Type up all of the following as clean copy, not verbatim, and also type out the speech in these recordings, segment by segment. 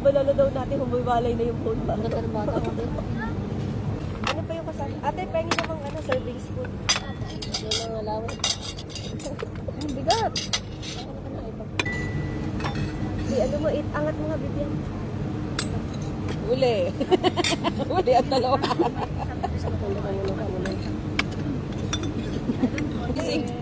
balalo daw natin, humiwalay na yung phone ba? Ang ganda ng bata ko din. Ano pa yung kasama? Ate, pengi namang ano, serving spoon. Yung mga laway. Ang bigat. Di, ano mo, angat mo nga, bibigyan. Uli. Uli ang dalawa.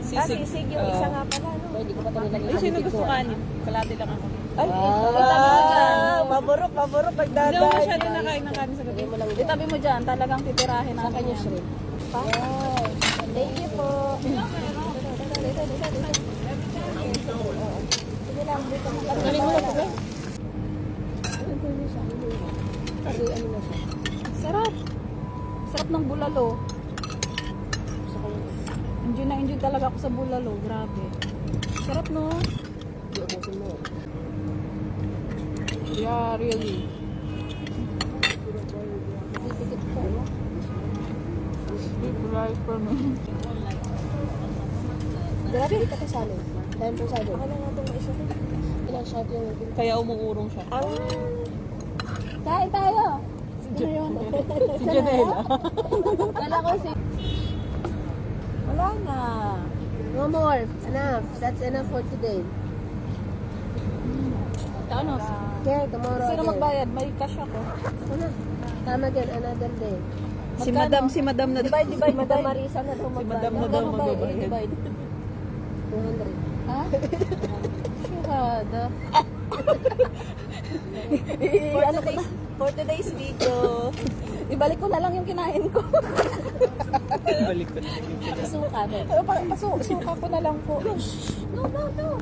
Sisig yung isa nga pala, no? Hindi ko pa ito nilagay. Ay, sino gusto kanin? Kalate lang ako. Ay, Wow. itabi mo dyan. Maburok, Hindi ako masyado nagdadaan. nakain ng kanin sa gabi. Lagay mo lang dyan. Itabi mo dyan, talagang titirahin Sa natin kanya yan. shrimp. Wow. Thank you po. Sige lang, dito mo. Galing mo lang ito. Kasi ano na siya. Sarap. Sarap ng bulalo. Sa kanya. Enjoy na enjoy talaga ako sa bulalo. Grabe. Sarap, no? Hindi ubusin mo. Yeah, really. Pipikit ko. Big rice for me. Grabe, hindi ka kasali. Dahil po sa doon. Ako lang nga itong maisa. Ilang shot yung... Kaya umuurong siya. Ang... Kain tayo! Si Janela. Kala ko si... Wala na. No more. Enough. That's enough for today. Ano? Okay, tomorrow Sino again. magbayad? May cash ako. Ano? Tama again, another day. Si Madam na Divide, Madam Marisa na daw Si magbayad. Madam na daw magbabayad. 200. Ha? Syurada. For today's video, Ibalik ko na lang yung kinain ko. Suka. Suka ko na lang po. No, no, no.